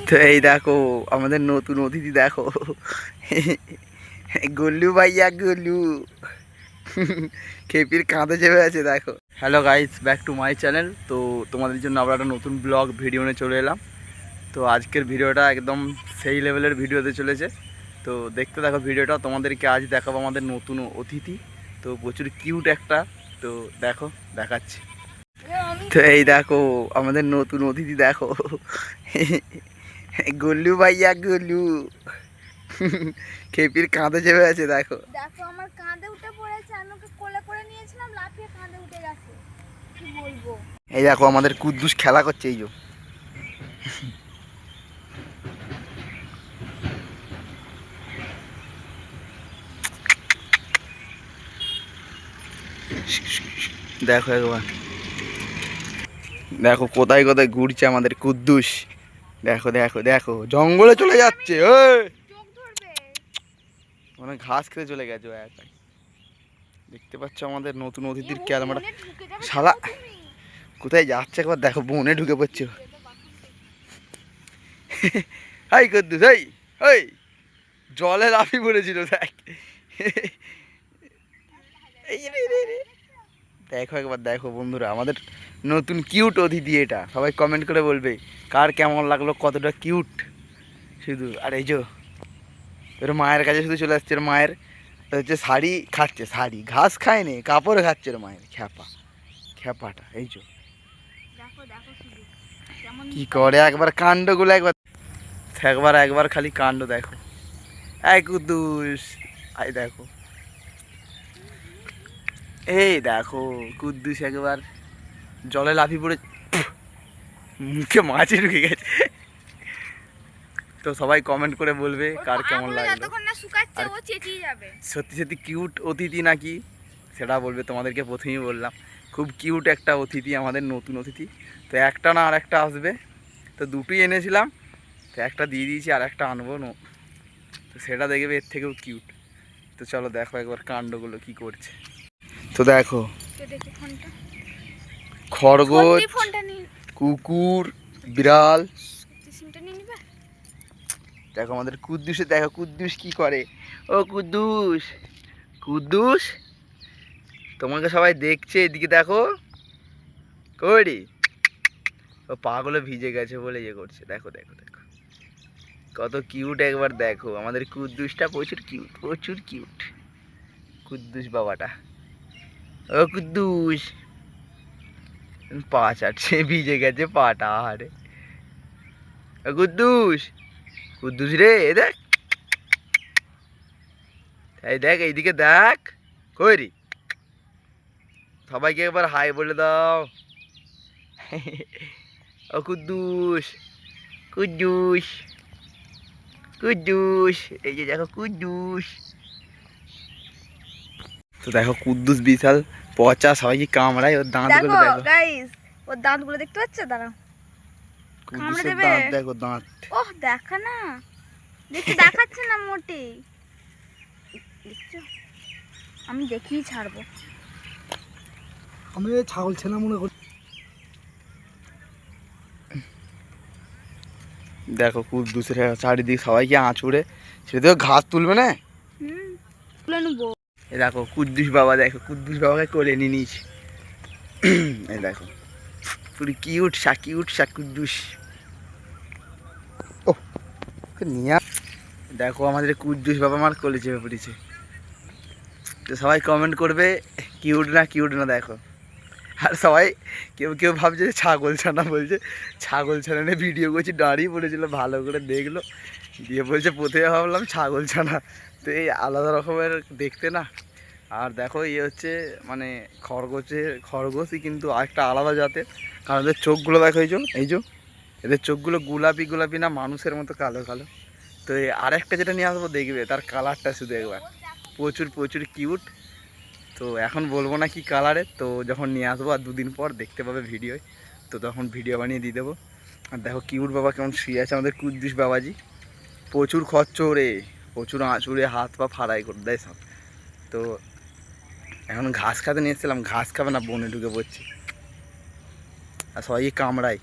তো এই দেখো আমাদের নতুন অতিথি দেখো, গল্লু ভাইয়া গল্লু খেপির কাঁধে চেপে আছে দেখো। Hello guys, back to my channel. তো তোমাদের জন্য আবার একটা নতুন ব্লগ ভিডিও নিয়ে চলে এলাম। তো আজকের ভিডিওটা একদম সেই লেভেলের ভিডিওতে চলেছে। তো দেখতে দেখো ভিডিওটা। তোমাদেরকে আজ দেখাবো আমাদের নতুন অতিথি। তো প্রচুর কিউট একটা। তো দেখো, দেখাচ্ছি। তো এই দেখো আমাদের নতুন অতিথি দেখো, গল্লু ভাইয়া গল্লু খেপির কাঁধে চেপে আছে দেখো। দেখো আমার কাঁধে উঠে পড়েছে, আমি ওকে কোলে করে নিয়েছিলাম, লাফিয়ে কাঁধে উঠে গেছে। কি বলবো। এই দেখো আমাদের কুদ্দুস খেলা করছে। এই যে দেখো একবার, দেখো কোথায় কোথায় ঘুরছে আমাদের কুদ্দুস। দেখো দেখো দেখো জঙ্গলে চলে যাচ্ছে, চোখ ধরবে। মানে ঘাস খেতে চলে গেছে ও একাই। দেখতে পাচ্ছ আমাদের নতুন অতিথির ক্যামেরা। শালা কোথায় যাচ্ছে একবার দেখো, বনে ঢুকে পড়ছে। হাই কুদ্দুস, এই এই জলে লাফি পড়েছিল দেখ। এই রে রে রে। দেখো একবার দেখো বন্ধুরা, আমাদের নতুন কিউট অতিথি এটা। সবাই কমেন্ট করে বলবে কার কেমন লাগলো, কতটা কিউট শুধু। আর এই যে ওর মায়ের কাছে শুধু চলে আসছে। ওর মায়ের হচ্ছে শাড়ি খাচ্ছে, শাড়ি ঘাস খায়নি, কাপড় খাচ্ছে ওর মায়ের। খ্যাপাটা এই যে দেখো দেখো শুধু কেমন কি করে একবার কাণ্ডগুলো একবার একবার একবার খালি কাণ্ড দেখো। এই কুদ্দুস, আই দেখো, এই দেখো কুদ্দুস একবার জলে লাফি পড়ে মুখে মাছি ঢুকে গেছে। তো সবাই কমেন্ট করে বলবে কার কেমন লাগলো। যতক্ষণ না শুকাচ্ছে ও চেঁচিয়ে যাবে। সত্যি সত্যি কিউট অতিথি নাকি সেটা বলবে। তোমাদেরকে প্রথমেই বললাম খুব কিউট একটা অতিথি, আমাদের নতুন অতিথি। তো একটা না আর একটা আসবে। তো দুটোই এনেছিলাম, তো একটা দিয়ে দিয়েছি, আর একটা আনবো। তো সেটা দেখবে এর থেকেও কিউট। তো চলো দেখো একবার কাণ্ডগুলো কি করছে। তো দেখো খরগোশ, কুকুর, বিড়াল। দেখো আমাদের কুদ্দুসে, দেখো কুদ্দুস কি করে। ও কুদ্দুস, কুদ্দুস তোমাকে সবাই দেখছে, এদিকে দেখো। করি ও পাগুলো ভিজে গেছে বলে ইয়ে করছে। দেখো দেখো দেখো কত কিউট একবার দেখো। আমাদের কুদ্দুসটা প্রচুর কিউট, প্রচুর কিউট কুদ্দুস বাবাটা। ও কুদ্দুস পা চাটছে, ভিজে গেছে পাটা। আরে ও কুদ্দুস, কুদ্দুস রে দেখ, এই দেখ এইদিকে দেখ। কইরি সবাইকে একবার হাই বলে দাও। ও কুদ্দুস, কুদ্দুস, কুদ্দুস, এই যে দেখো কুদ্দুস। তো দেখো কুদ্দুস বিশাল পচা, সবাইকে কামড়ায়। ওর দাঁতগুলো দেখো গাইস, ওর দাঁতগুলো দেখতে পাচ্ছ? দাঁড়াও, কুদ্দুসের দাঁত দেখো, দাঁত। ওহ দেখা না, দেখতে দেখাচ্ছে না মোটেই। দেখছো, আমি দেখিয়ে ছাড়বো। আমি ছাগল ছেনা মনে করি। দেখো কুদ্দুসের চারিদিকে সবাইকে আঁচড়ে, সেটা ঘাস তুলবে না। তুলে নেবো। এই দেখো কুদ্দুস বাবা, দেখো কুদ্দুস বাবাকে কোলে নিয়ে নিয়েছি। এই দেখো পুরো কিউট সা কুদ্দুস। ও নিয়ে দেখো আমাদের কুদ্দুস বাবা আমার কোলে চেপে পড়েছে। তো সবাই কমেন্ট করবে কিউট না দেখো। আর সবাই কেউ কেউ ভাবছে ছাগল ছানা, বলছে ছাগল ছানা নিয়ে ভিডিও করছি, দাঁড়িয়ে পড়েছিল, ভালো করে দেখলো, দিয়ে বলছে প্রথমে ভাবলাম ছাগল ছানা। তো এই আলাদা রকমের দেখতে না। আর দেখো ইয়ে হচ্ছে মানে খরগোশই, কিন্তু আরেকটা আলাদা জাতের। কারণ এদের চোখগুলো দেখো, এই যে এদের চোখগুলো গোলাপি গোলাপি না, মানুষের মতো কালো কালো। তো এই আরেকটা যেটা নিয়ে আসবো দেখবে, তার কালারটা শুধু একবার প্রচুর প্রচুর কিউট। তো এখন বলবো না কি কালারের, তো যখন নিয়ে আসবো আর দুদিন পর দেখতে পাবে ভিডিওয়, তো তখন ভিডিও বানিয়ে দিয়ে দেবো। আর দেখো কিউট বাবা কেমন শুয়ে আছে আমাদের কুদ্দুস বাবাজি। প্রচুর খচ্চরে, প্রচুর আঁচড়ে হাত পা ফাড়াই করে দেয় সব। তো এখন ঘাস খাতে নিয়ে এসেছিলাম, ঘাস খাবে না, বনে ঢুকে পড়ছে আর সবাইকে কামড়ায়।